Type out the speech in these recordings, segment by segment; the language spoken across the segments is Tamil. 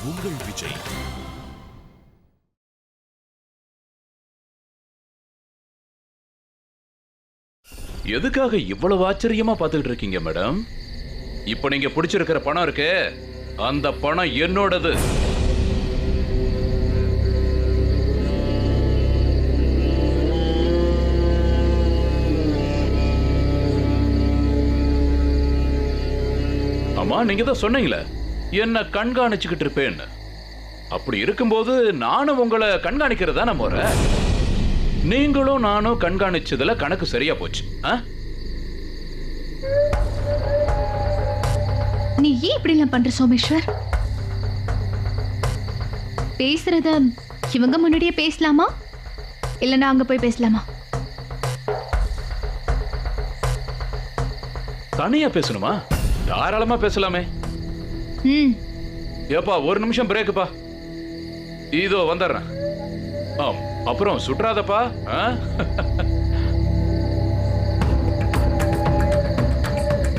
உங்கள் விஜய். எதுக்காக இவ்வளவு ஆச்சரியமா பார்த்துட்டு இருக்கீங்க மேடம்? இப்ப நீங்க பிடிச்சிருக்கிற பணம் இருக்கு, அந்த பணம் என்னோடது. ஆமா, நீங்க தான் சொன்னீங்களே என்ன கண்காணிச்சுக்கிட்டு இருப்பேன்னு. அப்படி இருக்கும்போது நானும் உங்களை கண்காணிக்கிறதா நம்ம முறை. நீங்களும் நானும் கண்காணிச்சதுல கணக்கு சரியா போச்சு. நீ ஏன் இப்படி எல்லாம் பண்ற சோமேஸ்வர்? பேசுறத இவங்க முன்னாடியே பேசலாமா இல்லனா அங்க போய் பேசலாமா? தனியா பேசணுமா? தாராளமா பேசலாமே. ஏப்பா ஒரு நிமிஷம் பிரேக்குப்பா. இதோ வந்துடுறேன். அப்புறம் சுற்றாதப்பா.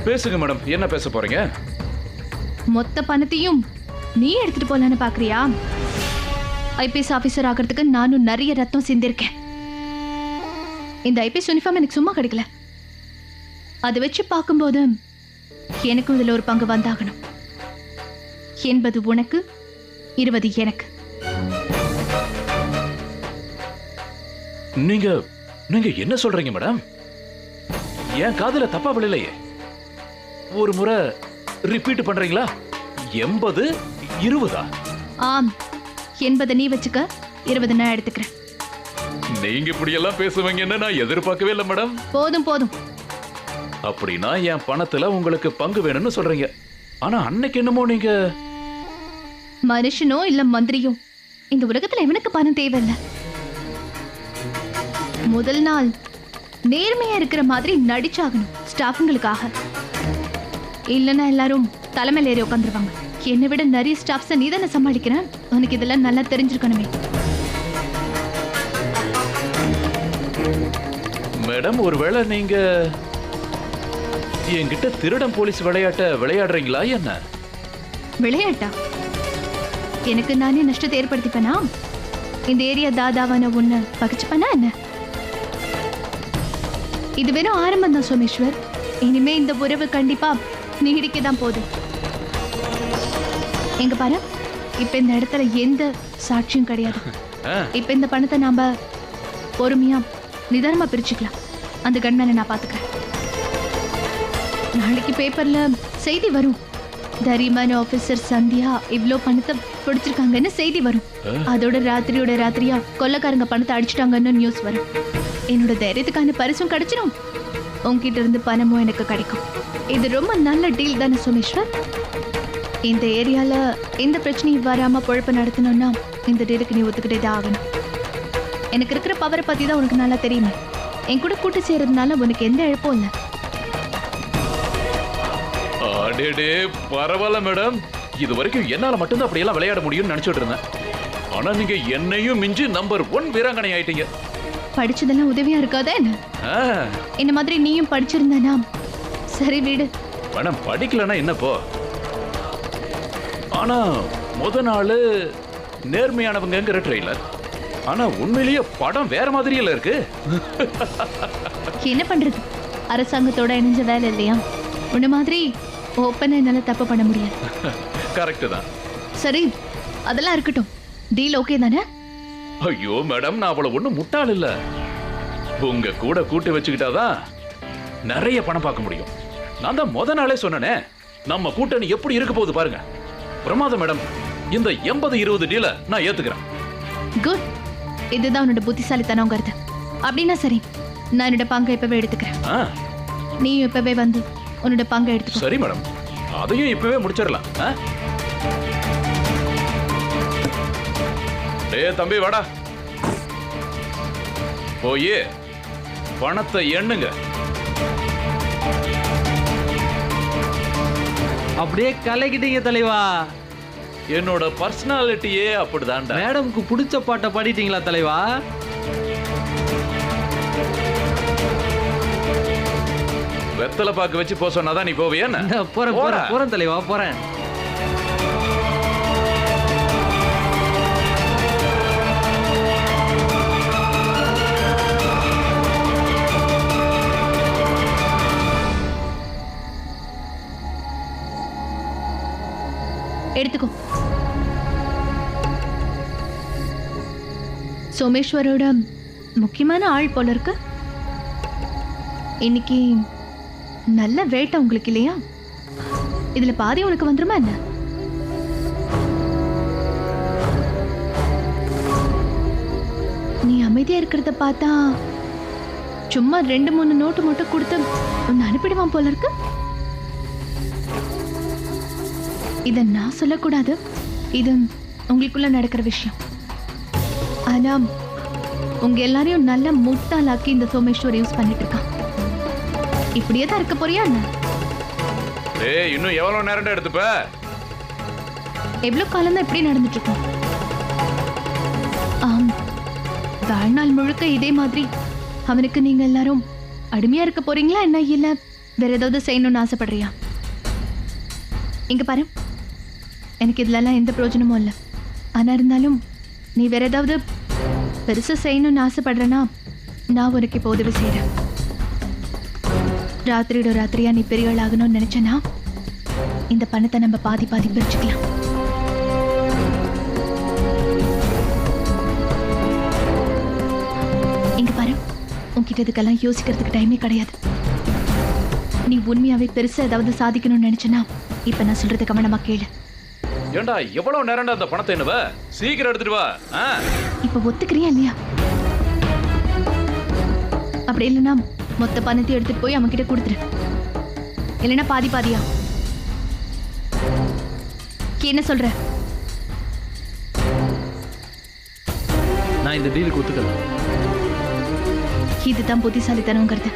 பேசுங்க மேடம், என்ன பேச போறீங்க? மொத்த பணத்தையும் நீ எடுத்துட்டு போலான்னு பாக்குறியா? ஐபிஎஸ் ஆபீசர் ஆகிறதுக்கு நானும் நிறைய ரத்தம் சிந்திருக்கேன். இந்த ஐபிஎஸ் யூனிஃபார்ம் எனக்கு சும்மா கிடைக்கல. அதை வச்சு பார்க்கும்போது எனக்கும் இதுல ஒரு பங்கு வந்தாகணும். 80 உனக்கு, 20 எனக்கு. நீங்க நீங்க என்ன சொல்றீங்க மேடம்? என் காதுல தப்பா விழலையே. ஒரு முறை ரிப்பீட் பண்றீங்களா? 80 20? ஆம், 80 நீ வச்சுக்க, 20 நான் எடுத்துக்கிறேன். நீங்க இப்படி எல்லாம் பேசுவீங்கன்னு நான் எதிர்பார்க்கவே இல்லை மேடம். போதும் போதும். அப்படின்னா என் பணத்துல உங்களுக்கு பங்கு வேணும்னு சொல்றீங்க. ஆனா அன்னைக்கு என்னமோ நீங்க மனுஷனோ இல்ல மந்திரியோ, இந்த உலகத்துல எவனுக்கு பணம் தேவையில்லை. முதல் நாள் நேர்மையா இருக்கிற மாதிரி நடிச்சாகணும் ஸ்டாஃபுங்களுக்காக. இல்லைன்னா எல்லாரும் தலைமையில ஏறி உட்காந்துருவாங்க. என்னை விட நிறைய ஸ்டாஃப்ஸை நீ தானே சமாளிக்கிறேன். உனக்கு இதெல்லாம் நல்லா தெரிஞ்சிருக்கணுமே. மேடம், ஒருவேளை நீங்க என்கிட்ட திருடன் போலீஸ் விளையாட்ட விளையாடுறீங்களா என்ன? விளையாட்டா? எனக்கு நானே நஷ்டத்தை ஏற்படுத்திப்பேனா? இந்த ஏரியா தாதாவான உன்னை பகிச்சுப்பனா என்ன? இது வெறும் ஆரம்பம் தான் சோமேஸ்வர். இனிமே இந்த உறவு கண்டிப்பா நீடிக்க தான் போகுது. எங்க பாரு, இப்ப இந்த இடத்துல எந்த சாட்சியும் கிடையாது. இப்ப இந்த பணத்தை நாம பொறுமையா நிதானமா பிரிச்சுக்கலாம். அந்த கண்மேல நான் பாத்துக்கிறேன். நாளைக்கு பேப்பர்ல செய்தி வரும். தரிமான ஆபீசர் சந்தியா இவ்ளோ பணத்தை பிடிச்சிருக்காங்கன்னு செய்தி வரும். அதோட ராத்திரியோட ராத்திரியா கொள்ளக்காரங்க பணத்தை அடிச்சிட்டாங்கன்னு நியூஸ் வரும். என்னோட தைரியத்துக்கான பரிசும் கிடைச்சிடும். உங்ககிட்ட இருந்து பணமும் எனக்கு கிடைக்கும். இது ரொம்ப நல்ல டீல் தானே சோமேஸ்வர்? இந்த ஏரியால எந்த பிரச்சனையும் வராம பொழப்பு நடத்தணும்னா இந்த டீலுக்கு நீ ஒத்துக்கிட்டே தான் ஆகணும். எனக்கு இருக்கிற பவரை பத்தி தான் உனக்கு நல்லா தெரியுமே. என் கூட கூட்டு சேர்றதுனால உனக்கு எந்த இழப்பும் இல்லை. அடேடே, பரவாயில்ல மேடம். இது வரைக்கும் என்னால மட்டும்தான் அப்படியெல்லாம் விளையாட முடியும்னு நினைச்சிட்டு இருந்தேன். ஆனா நீங்க என்னையும் மிஞ்சி நம்பர் 1 வீராங்கனை ஆயிட்டீங்க. படிச்சதெல்லாம் உதவியா இருக்காதா என்ன? இந்த மாதிரி நீயும் படிச்சிருந்தனா சரி வீடு. மேடம், படிக்கலன்னா என்னப்போ? ஆனா முத நாள் நேர்மையானவங்கிற ட்ரெய்லர். ஆனா உண்மையிலேயே படம் வேற மாதிரியில இருக்கு. என்ன பண்றது, அரசாங்கத்தோட இணைஞ்ச வேலை இல்லையா? உன்ன மாதிரி ஓப்பனா என்னால தப்பு பண்ண முடியாது. கரெக்ட் தான். சரி, அதெல்லாம் இருக்கட்டும். டீல் ஓகே தானே? ஐயோ மேடம், நான் அவ்வளவு ஒண்ணும் முட்டாள் இல்ல. உங்க கூட கூட்டு வச்சுக்கிட்டாதான் நிறைய பணம் பார்க்க முடியும். நான் தான் முத நாளே சொன்னனே, நம்ம கூட்டணி எப்படி இருக்க போகுது பாருங்க. பிரமாதம் மேடம். இந்த 80-20 டீல நான் ஏத்துக்கிறேன். குட். இதுதான் உன்னோட புத்திசாலித்தனங்கிறது. அப்படின்னா சரி, நான் என்னோட பங்கை இப்பவே எடுத்துக்கிறேன். நீயும் இப்பவே வந்து உன்னோட பங்கை எடுத்துக்கோ. சரி மேடம், அதையும் இப்பவே முடிச்சிடலாம். டேய் தம்பி, வாடா. போயே பணத்தை எண்ணுங்க. அப்படியே கலக்கிட்டீங்க தலைவா. என்னோட பர்சனாலிட்டியே அப்படிதான்டா. மேடம்க்கு பிடிச்ச பாட்டை பாடிட்டீங்களா தலைவா? வெத்தலை பாக்கு வச்சு போக சொன்னாதான் நீ போவியா? போறேன் தலைவா, போறேன். எடுத்துக்கோ. சோமேஸ்வரோட முக்கியமான ஆள் போல இருக்கு. இன்னைக்கு நல்ல வேட்டை உங்களுக்கு இல்லையா? இதுல பாதி உனக்கு வந்துருமா என்ன? நீ அமைதியா இருக்கிறத பார்த்தா சும்மா 2-3 நோட்டு மட்டும் கொடுத்து உன்னை அனுப்பிடுவான் போல இருக்கு. இத நான் சொல்லக்கூடாது, இது உங்களுக்குள்ள நடக்கிற விஷயம். ஆனா உங்க எல்லாரையும் நல்ல முட்டாளாக்கி இந்த சோமேஸ்வர் யூஸ் பண்ணிட்டு இருக்கான். இப்படியே தான் இருக்க போறியா என்ன? ஏய், இன்னும் எவ்வளவு நேரம் எடுத்துப்ப? எவ்வளவு காலம் தான் இப்படி நடந்துட்டு இருக்கோம்? ஆம், வாழ்நாள் முழுக்க இதே மாதிரி அவனுக்கு நீங்க எல்லாரும் அடிமையா இருக்க போறீங்களா என்ன? இல்ல வேற ஏதாவது செய்யணும்னு ஆசைப்படுறியா? இங்க பாரு, எனக்கு இதுலலாம் எந்த பிரயோஜனமும் இல்லை. ஆனா இருந்தாலும் நீ வேற ஏதாவது பெருசா செய்யணும்னு ஆசைப்படுறனா நான் உனக்கு இப்போ உதவி செய்யறேன். ராத்திரியோட ராத்திரியா நீ பெரிய ஆள் ஆகணும்னு நினைச்சனா இந்த பணத்தை நம்ம பாதி பாதி பிரிச்சுக்கலாம். இங்க பாரு, உன்கிட்ட இதுக்கெல்லாம் யோசிக்கிறதுக்கு டைமே கிடையாது. நீ உண்மையாவே பெருசா ஏதாவது சாதிக்கணும்னு நினைச்சனா இப்ப நான் சொல்றது கவனமா கேளு. ஏண்டா எவ்வளவு நேரம்டா அந்த பணத்தை என்னவ? சீக்கிரம் எடுத்துட்டு வா. இப்ப ஒத்துக்கிறியா இல்லையா? அப்படி இல்லைன்னா மொத்த பணத்தை எடுத்துட்டு போய் அவன் கிட்ட கொடுத்துரு. இல்லைன்னா பாதி பாதியா? என்ன சொல்ற? நான் இந்த டீலுக்கு ஒத்துக்கல. இதுதான் புத்திசாலித்தனங்கிறது.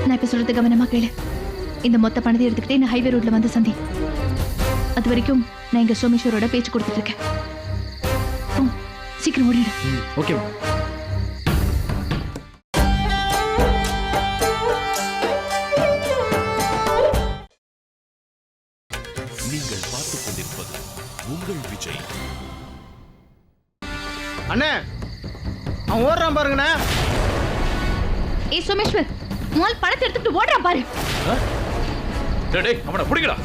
நான் இப்ப சொல்றது கவனமா கேளு. இந்த மொத்த பணத்தை எடுத்துக்கிட்டே நான் ஹைவே ரோட்ல வந்து சந்தி. அது வரைக்கும் நான் இங்க சோமேஸ்வரோட பேச்சு கொடுத்துட்டு இருக்கேன். சீக்கிரம் ஓடிடு. ஓகே. நீங்கள் பார்த்துக் கொண்டிருப்பது உங்கள் விஜய். அண்ணே, அவன் ஓடுறான் பாருங்கண்ணே. ஏய் சோமேஸ்வர், முதல் பணத்தை எடுத்துட்டு ஓடுறான் பாரு. டேய், அவனை பிடிக்கடா.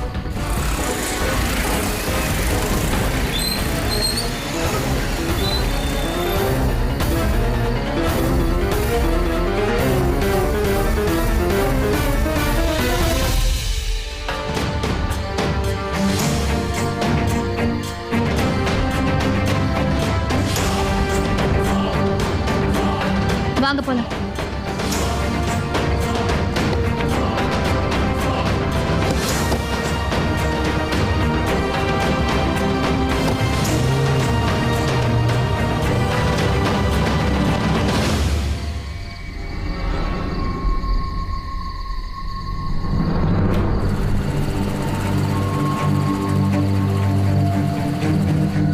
வாங்க போலாம்.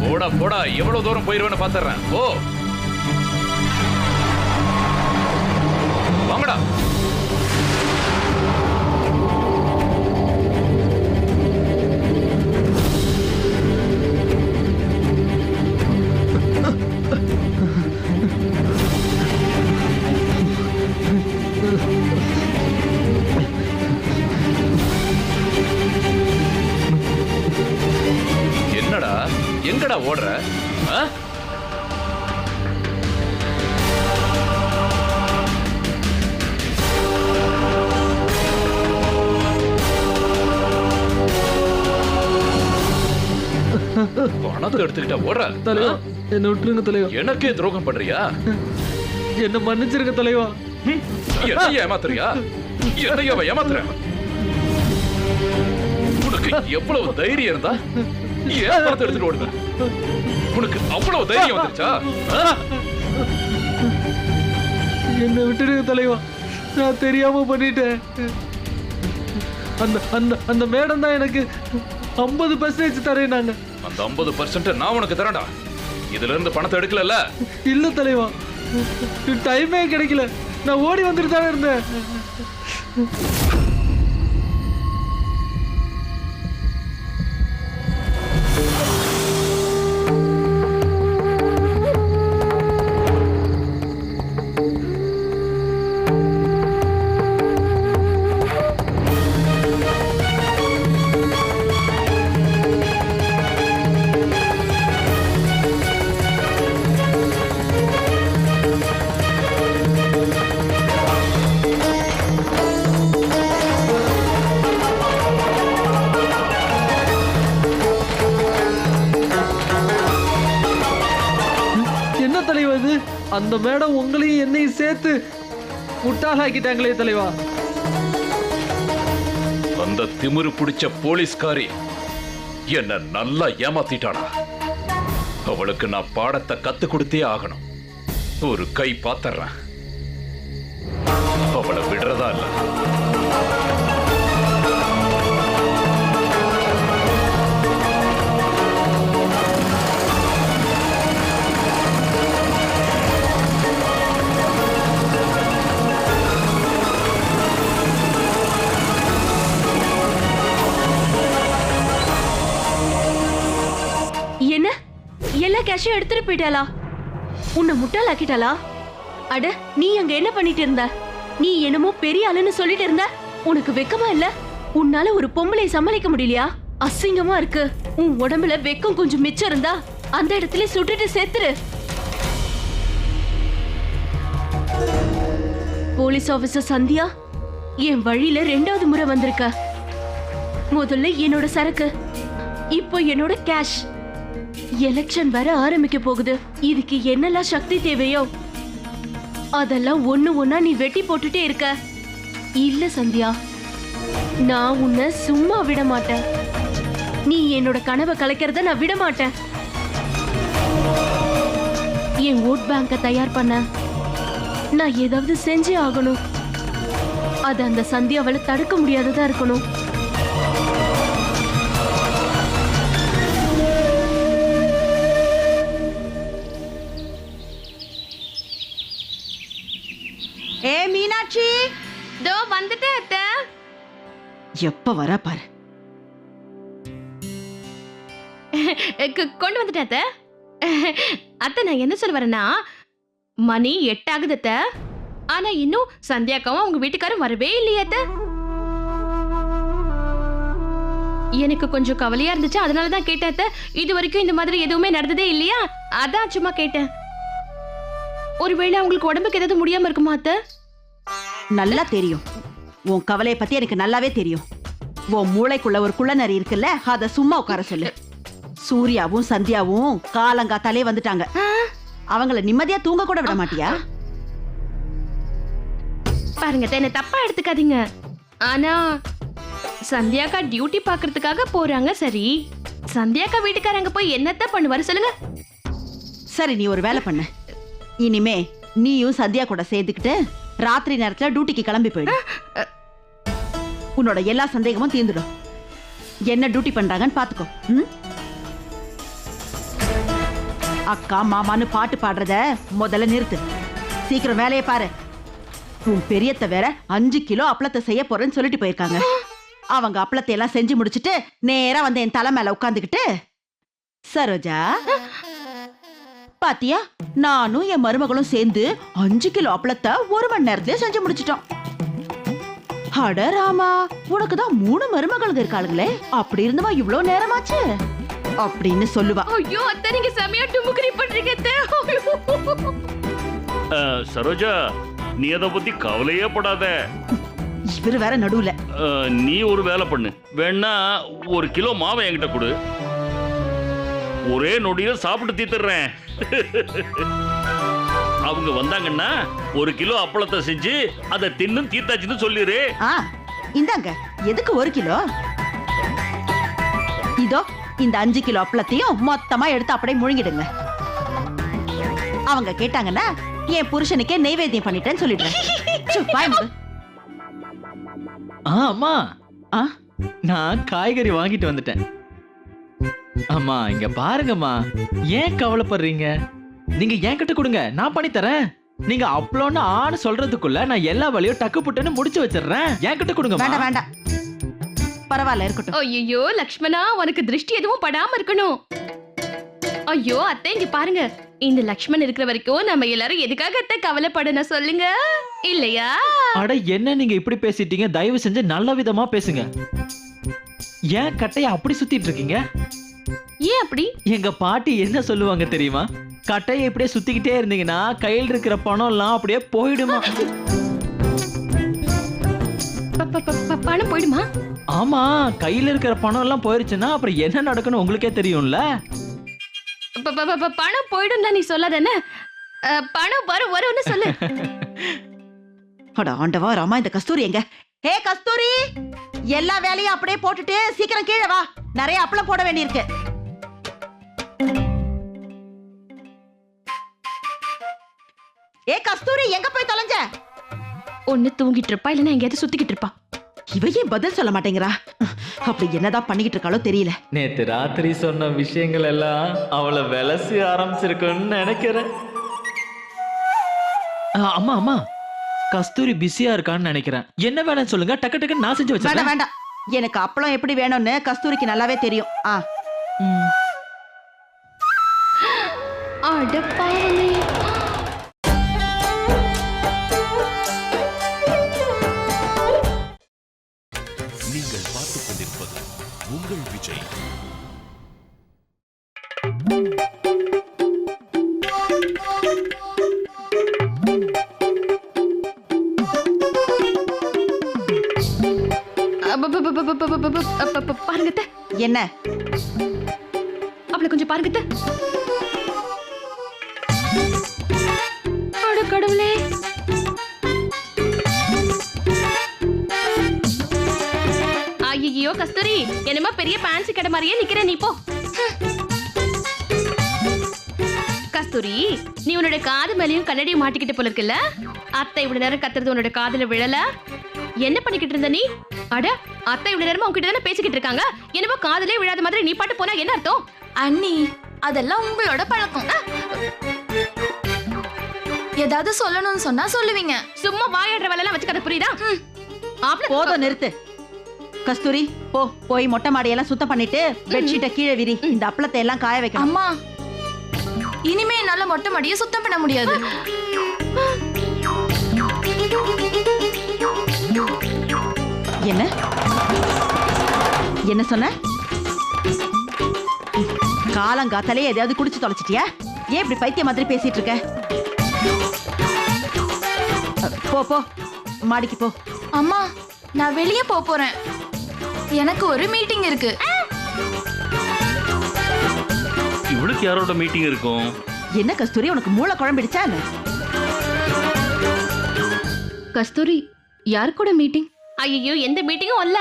போடா போடா, எவ்வளவு தூரம் போயிருவேன்னு பாத்துறேன். ஓ வாங்கடா. என்னடா, எங்கடா ஓடுற? பணத்தை எடுத்துக்கிட்ட ஓடுற? தலைவா, என்ன விட்டுருங்க தலைவா. எனக்கே துரோகம் பண்றியா? என்ன மன்னிச்சிருங்க தலைவா. என்னைய ஏமாத்துறியா? என்னைய ஏமாத்துற? உனக்கு எவ்வளவு தைரியம் இருந்தா ஏன் பணத்தை எடுத்துட்டு ஓடுற? உனக்கு அவ்வளவு தைரியம் வந்துருச்சா? என்ன விட்டுடுங்க தலைவா, நான் தெரியாம பண்ணிட்டேன். அந்த அந்த அந்த மேடம் தான் எனக்கு 50% தரேன். நாங்க அந்த 50% நான் உனக்கு தரேன்டா. இதுல இருந்து பணத்தை எடுக்கல. இல்ல தலைவா, டைமே கிடைக்கல. நான் ஓடி வந்துட்டு தானே இருந்தேன். அந்த மேடம் உங்களையும் என்னையும் சேர்த்து முட்டாளாக்கிட்டாங்களே தலைவா. அந்த திமிரு பிடிச்ச போலீஸ்காரி என்ன நல்லா ஏமாத்திட்டானா. அவளுக்கு நான் பாடத்தை கத்து கொடுத்தே ஆகணும். ஒரு கை பாத்தர்றேன், அவளை விடுறதா இல்ல. என்ன எல்லா கேஷையும் எடுத்துட்டு போயிட்டாளா? உன்னை முட்டாளாக்கிட்டாளா? அட, நீ அங்க என்ன பண்ணிட்டு இருந்த? நீ என்னமோ பெரிய ஆளுன்னு சொல்லிட்டு இருந்த. உனக்கு வெக்கமா இல்ல? உன்னால ஒரு பொம்பளை சமாளிக்க முடியலையா? அசிங்கமா இருக்கு. உன் உடம்புல வெக்கம் கொஞ்சம் மிச்சம் இருந்தா அந்த இடத்துல சுட்டுட்டு செத்துரு. போலீஸ் ஆபீசர் சந்தியா, என் வழியில 2வது முறை வந்திருக்க. முதல்ல என்னோட சரக்கு, இப்போ என்னோட கேஷ். எலெக்ஷன் வர ஆரம்பிக்க போகுது. இதுக்கு என்னெல்லாம் சக்தி தேவையோ அதெல்லாம் ஒண்ணு ஒண்ணா நீ வெட்டி போட்டுட்டே இருக்க. இல்ல சந்தியா, நான் உன்னை சும்மா விட மாட்டேன். நீ என்னோட கனவை கலைக்கிறத நான் விட மாட்டேன். என் ஓட் பேங்கை தயார் பண்ண நான் ஏதாவது செஞ்சே ஆகணும். அது அந்த சந்தியாவால தடுக்க முடியாததா இருக்கணும். ஏ மீனாட்சி, தோ வந்துட்டேன் அத்தை. எப்ப வர பாரு. கொண்டு வந்துட்டேன் அத்தை. அத்தை, நான் என்ன சொல்ல வரேன்னா, மணி 8 ஆகுது அத்தை. ஆனா இன்னும் சந்தியாக்காவும் அவங்க வீட்டுக்காரும் வரவே இல்லையே அத்தை. எனக்கு கொஞ்சம் கவலையா இருந்துச்சு, அதனாலதான் கேட்டேன் அத்தை. இது வரைக்கும் இந்த மாதிரி எதுவுமே நடந்ததே இல்லையா, அதான் சும்மா கேட்டேன். ஒருவேளை உங்களுக்கு உடம்புக்கு ஏதாவது முடியாம இருக்குமா அத்தை? நல்லா தெரியும், உன் கவலைய பத்தி எனக்கு நல்லாவே தெரியும். உன் மூளைக்குள்ள ஒரு குள்ளநரி இருக்குல்ல, அத சும்மா உட்கார சொல்லு. சூர்யாவும் சந்தியாவும் காலங்காத்தாலே வந்துட்டாங்க. அவங்கள நிம்மதியா தூங்க கூட விட மாட்டியா? பாருங்க அத்தை, என்ன தப்பா எடுத்துக்காதீங்க. ஆனா சந்தியாக்கா டியூட்டி பாக்குறதுக்காக போறாங்க. சரி, சந்தியாக்கா வீட்டுக்காரங்க போய் என்னத்த பண்ணுவாரு சொல்லுங்க. சரி, நீ ஒரு வேலை பண்ணு. இனிமே நீயும் சந்தியா கூட சேர்ந்துக்கிட்டு ராத்திரி நேரத்துல டியூட்டிக்கு கிளம்பி போயிடு. உன்னோட எல்லா சந்தேகமும் தீர்ந்துடும். என்ன டியூட்டி பண்றாங்கன்னு பாத்துக்கோ. அக்கா மாமான்னு பாட்டு பாடுறத முதல்ல நிறுத்து. சீக்கிரம் வேலையை பாரு. உன் பெரியத்த வேற 5 கிலோ அப்பளத்தை செய்ய போறேன்னு சொல்லிட்டு போயிருக்காங்க. அவங்க அப்பளத்தை எல்லாம் செஞ்சு முடிச்சிட்டு நேரா வந்து என் தலை மேல உட்காந்துக்கிட்டு, சரோஜா பாத்தியா, நானும் என் மருமகளும் சேர்ந்து 5 கிலோ அப்பளத்தை 1 மணி நேரத்திலே செஞ்சு முடிச்சிட்டோம். அட ராமா, உனக்கு தான் 3 மருமகளுங்க இருக்காளுங்களே, அப்படி இருந்தவா இவ்ளோ நேரமாச்சு அப்படின்னு சொல்லுவா. ஐயோ அத்தை, நீங்க செமையா டுமுக்குறி பண்றீங்க அத்தை. சரோஜா, நீ அதை பத்தி கவலையே படாத. இவரு வேற நடுவுல. நீ ஒரு வேலை பண்ணு, வேணா 1 கிலோ மாவை என்கிட்ட கொடு. ஒரே நொடியில சாப்பிட்டு தீத்துறேன். அவங்க வந்தாங்கன்னா 1 கிலோ அப்பளத்தை செஞ்சு அதை தின்னும் தீத்தாச்சுன்னு சொல்லிரு. இந்தாங்க, எதுக்கு 1 கிலோ? இதோ இந்த 5 கிலோ அப்பளத்தையும் மொத்தமா எடுத்து அப்படியே முழுங்கிடுங்க. அவங்க கேட்டாங்கன்னா என் புருஷனுக்கே நெய்வேத்தியம் பண்ணிட்டேன்னு சொல்லிடுறேன். அம்மா, நான் காய்கறி வாங்கிட்டு வந்துட்டேன். அம்மா இங்க பாருங்கம்மா, ஏன் கவலைப்படுறீங்க? நீங்க என்கிட்ட கொடுங்க, நான் பண்ணி தரேன். நீங்க அப்பளோன்னு ஆன்னு சொல்றதுக்குள்ள நான் எல்லா வேலையும் டக்கு புட்டுன்னு முடிச்சு வச்சிடுறேன். என்கிட்ட கொடுங்க. வேண்டாம் வேண்டாம், பரவாயில்ல இருக்கட்டும். ஐயோ லக்ஷ்மணா, உனக்கு திருஷ்டி எதுவும் படாம இருக்கணும். ஐயோ அத்தை, இங்க பாருங்க, இந்த லக்ஷ்மண் இருக்கிற வரைக்கும் நம்ம எல்லாரும் எதுக்காக அத்தை கவலைப்படணும் சொல்லுங்க, இல்லையா? அட என்ன நீங்க இப்படி பேசிட்டீங்க? தயவு செஞ்சு நல்ல விதமா பேசுங்க. ஏன் கட்டைய அப்படி சுத்திட்டு இருக்கீங்க? ஏன் அப்படி? எங்க பாட்டி என்ன சொல்லுவாங்க தெரியுமா? கட்டையை இப்படியே சுத்திக்கிட்டே இருந்தீங்கன்னா கையில் இருக்கிற பணம் எல்லாம் அப்படியே போயிடுமா. பணம் போயிடுமா? ஆமா, கையில இருக்கிற பணம் எல்லாம் போயிருச்சுன்னா அப்புறம் என்ன நடக்கணும் உங்களுக்கே தெரியும்ல. பணம் போயிடும் தான் நீ சொல்லாதானே? பணம் வரும் வரும்னு சொல்லு. அட ஆண்டவா ராமா, இந்த கஸ்தூரி எங்க? ஹே கஸ்தூரி, எல்லா வேலையும் அப்படியே போட்டுட்டு சீக்கிரம் கீழே வா, நிறைய அப்பளம் போட வேண்டியிருக்கு. ஏ கஸ்தூரி, எங்க போய் தொலைஞ்ச? ஒண்ணு தூங்கிட்டு இருப்பா, இல்லைன்னா எங்கேயாவது சுத்திக்கிட்டு இருப்பா. இவையே பதில் சொல்ல மாட்டேங்கிறா. அப்படி என்னதான் பண்ணிக்கிட்டு இருக்காளோ தெரியல. நேத்து ராத்திரி சொன்ன விஷயங்கள் எல்லாம் அவளை விலசி ஆரம்பிச்சிருக்குன்னு நினைக்கிறேன். அம்மா அம்மா, கஸ்தூரி பிஸியா இருக்கான்னு நினைக்கிறேன். என்ன வேணும்னு சொல்லுங்க, டக்கு டக்குன்னு நான் செஞ்சு வச்சேன். வேண்டாம் வேண்டாம், எனக்கு அப்பளம் எப்படி வேணும்னு கஸ்தூரிக்கு நல்லாவே தெரியும். அட பாவமே. நீங்கள் பார்த்துக் கொண்டிருப்பது உங்கள் விஜய். பாருங்க அத்தை. என்ன? அவளை கொஞ்சம் பாருங்க அத்தை. அட கடவுளே. ஐயோ கஸ்தூரி, என்னமா பெரிய பேன்சி கடை மாதிரியே நிக்கிற நீ. போ கஸ்தூரி, நீ உன்னோட காது மேலையும் கண்ணடியும் மாட்டிக்கிட்டு போல இருக்குல்ல. அத்தை இவ்வளவு நேரம் கத்துறது உன்னோட காதுல விழல. என்ன பண்ணிக்கிட்டு இருந்த நீ? அட, அத்தை இவ்வளவு நேரமா உங்ககிட்ட தானே பேசிக்கிட்டு இருக்காங்க. என்னமோ காதுலே விழாத மாதிரி நீ பாட்டு போனா என்ன அர்த்தம்? அண்ணி, அதெல்லாம் உங்களோட பழக்கம். ஏதாவது சொல்லணும்னு சொன்னா சொல்லுவீங்க. சும்மா வாயாடுற வேலை எல்லாம் வச்சுக்கத, புரியுதா? போதும், நிறுத்து. கஸ்தூரி, போ, போய் மொட்டை மாடியெல்லாம் சுத்தம் பண்ணிட்டு பெட்ஷீட்டை கீழே விரி. இந்த அப்பளத்தை எல்லாம் காய வைக்கணும். அம்மா, இனிமே என்னால மொட்டை மாடியை சுத்தம் பண்ண முடியாது. என்ன என்ன சொன்ன? காலங்காத்தாலே எதையாவது குடிச்சு தொலைச்சிட்டியா? ஏன் இப்படி பைத்திய மாதிரி பேசிட்டு இருக்க? போ போ, மாடிக்கு போ. அம்மா, நான் வெளியே போறேன். எனக்கு ஒரு மீட்டிங் இருக்கு. இவளுக்கு யாரோட மீட்டிங் இருக்கும்? என்ன கஸ்தூரி, உனக்கு மூளை குழம்பிடுச்சா? கஸ்தூரி, யார் கூட மீட்டிங்? ஐயோ, எந்த மீட்டிங்கும் இல்ல.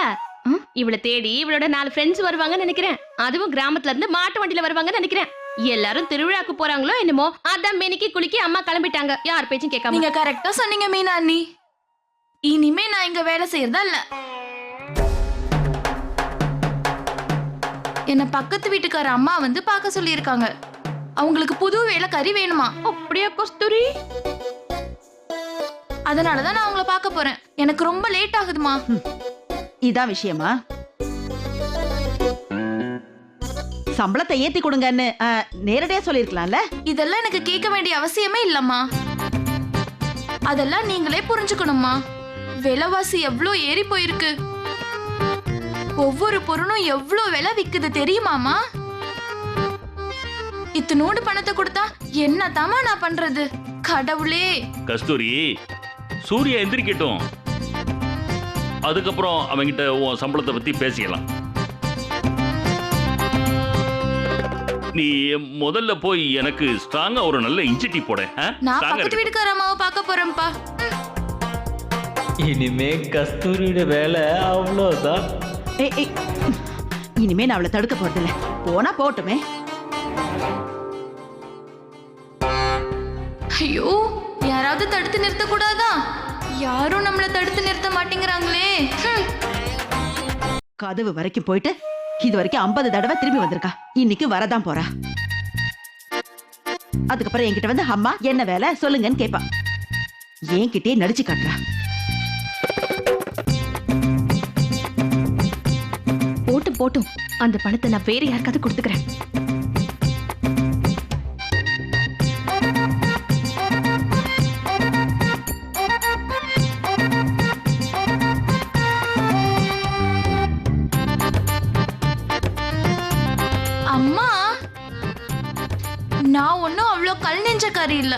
இவளை தேடி இவளோட 4 ஃப்ரெண்ட்ஸ் வருவாங்கன்னு நினைக்கிறேன். அதுவும் கிராமத்துல இருந்து மாட்டு வண்டியில வருவாங்கன்னு நினைக்கிறேன். எல்லாரும் திருவிழாக்கு போறாங்களோ என்னமோ, அதான் மெனிக்கு குளிக்கி அம்மா கிளம்பிட்டாங்க. யார் பேச்சும் கேட்காம. நீங்க கரெக்டா சொன்னீங்க மீனா அண்ணி. இனிமே நான் இங்க வேலை செய்யறதா இல்ல. என்ன பக்கத்து வீட்டுக்கார அம்மா வந்து பார்க்க சொல்லியிருக்காங்க. அவங்களுக்கு புது வேலைக்காரி வேணுமா. அப்படியா கஸ்தூரி? அதனாலதான் நான் அவங்கள பார்க்க போறேன். எனக்கு ரொம்ப லேட் ஆகுதுமா. இதான் விஷயமா? சம்பளத்தை ஏத்தி கொடுங்கன்னு நேரடியா சொல்லிருக்கலாம்ல. இதெல்லாம் எனக்கு கேட்க வேண்டிய அவசியமே இல்லம்மா. அதெல்லாம் நீங்களே புரிஞ்சுக்கணுமா. விலைவாசி எவ்வளோ ஏறி போயிருக்கு. ஒவ்வொரு பொருளும் எவ்வளோ விலை விக்குது தெரியுமாமா? இத்தனோடு பணத்தை கொடுத்தா என்னதாமா நான் பண்றது? கடவுளே. கஸ்தூரி, சூர்யா எந்திரிக்கட்டும், அதுக்கப்புறம் அவங்கிட்ட உன் சம்பளத்தை பத்தி பேசிக்கலாம். நீ முதல்ல போய் எனக்கு ஸ்ட்ராங்கா ஒரு நல்ல இஞ்சி டீ போட. நான் பக்கத்து வீட்டுக்கார அம்மாவை பார்க்க போறேன்ப்பா. இனிமே கஸ்தூரியோட வேலை அவ்வளோதான். இனிமே நான் அவளை தடுக்க போறதில்ல. போனா போட்டுமே. ஐயோ, யாராவது தடுத்து நிறுத்த கூடாதா? யாரும் நம்மள தடுத்து நிறுத்த மாட்டேங்கிறாங்களே. கதவு வரைக்கும் போயிட்டு இது வரைக்கும் 50 தடவை திரும்பி வந்திருக்கா. இன்னைக்கு வரதான் போறா. அதுக்கப்புறம் என்கிட்ட வந்து அம்மா என்ன வேலை சொல்லுங்கன்னு கேப்பா. என்கிட்டயே நடிச்சு காட்டுறா. போட்டும் அந்த பணத்தை நான் வேற யாருக்காவது கொடுத்துக்கிறேன். அம்மா, நான் ஒன்னும் அவ்வளோ கல் நெஞ்சக்காரி இல்ல.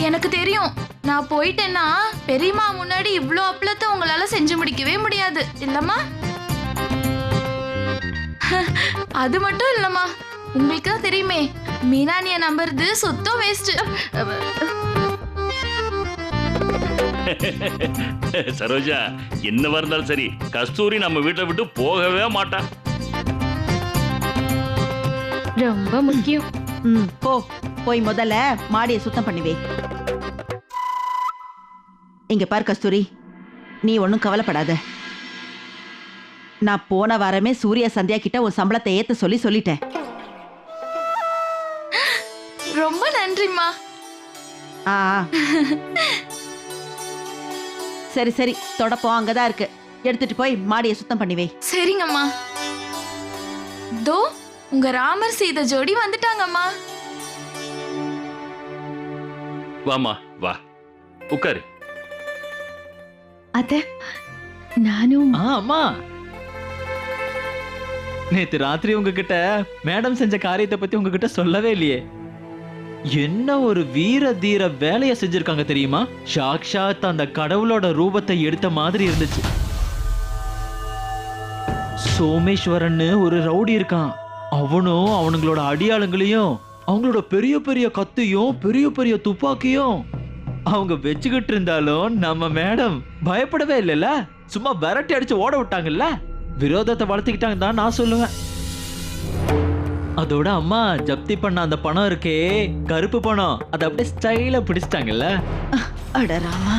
எனக்கு தெரியும், நான் போயிட்டேன்னா பெரியம்மா முன்னாடி இவ்வளோ அப்பளத்தை உங்களால செஞ்சு முடிக்கவே முடியாது இல்லம்மா. அது மட்டும் இல்லம்மா, உங்களுக்கு தான் தெரியுமே, மீனானிய நம்புறது சுத்தம் வேஸ்ட். சரோஜா, என்னவா இருந்தாலும் சரி, கஸ்தூரி நம்ம வீட்டை விட்டு போகவே மாட்டா. ரொம்ப முக்கியம். போய் முதல்ல மாடியை சுத்தம் பண்ணி வை. இங்க பாரு கஸ்தூரி, நீ ஒன்னும் கவலைப்படாத. நான் போன வாரமே சூர்யா சந்தியா கிட்ட உன் சம்பளத்தை ஏத்த சொல்லிட்டேன். ரொம்ப நன்றிம்மா. ஆ சரி சரி, தொடப்போம் அங்கதான் இருக்கு, எடுத்துட்டு போய் மாடியை சுத்தம் பண்ணி வை. சரிங்கம்மா. தோ உங்க ராமர் சீதை ஜோடி வந்துட்டாங்கம்மா. வாமா வா, உட்காரு. அத்த, நானும் அம்மா, நேத்து ராத்திரி உங்ககிட்ட மேடம் செஞ்ச காரியத்தை பத்தி உங்ககிட்ட சொல்லவே இல்லையே. என்ன ஒரு வீர தீர வேலைய செஞ்சிருக்காங்க தெரியுமா? சாக்ஷாத் அந்த கடவுளோட ரூபத்தை எடுத்த மாதிரி இருந்துச்சு. சோமேஸ்வரன் ஒரு ரவுடி இருக்கான். அவனும் அவனுங்களோட அடியாளுங்களையும் அவங்களோட பெரிய பெரிய கத்தையும் பெரிய பெரிய துப்பாக்கியும் அவங்க வச்சுக்கிட்டு இருந்தாலும் நம்ம மேடம் பயப்படவே இல்லைல்ல, சும்மா விரட்டி அடிச்சு ஓட விட்டாங்கல்ல. விரோதத்தை வளர்த்துக்கிட்டாங்க தான் நான் சொல்லுவேன். அதோட அம்மா ஜப்தி பண்ண அந்த பணம் இருக்கே, கருப்பு பணம், அதை அப்படியே ஸ்டைலா பிடிச்சிட்டாங்கல்ல. அட ராமா.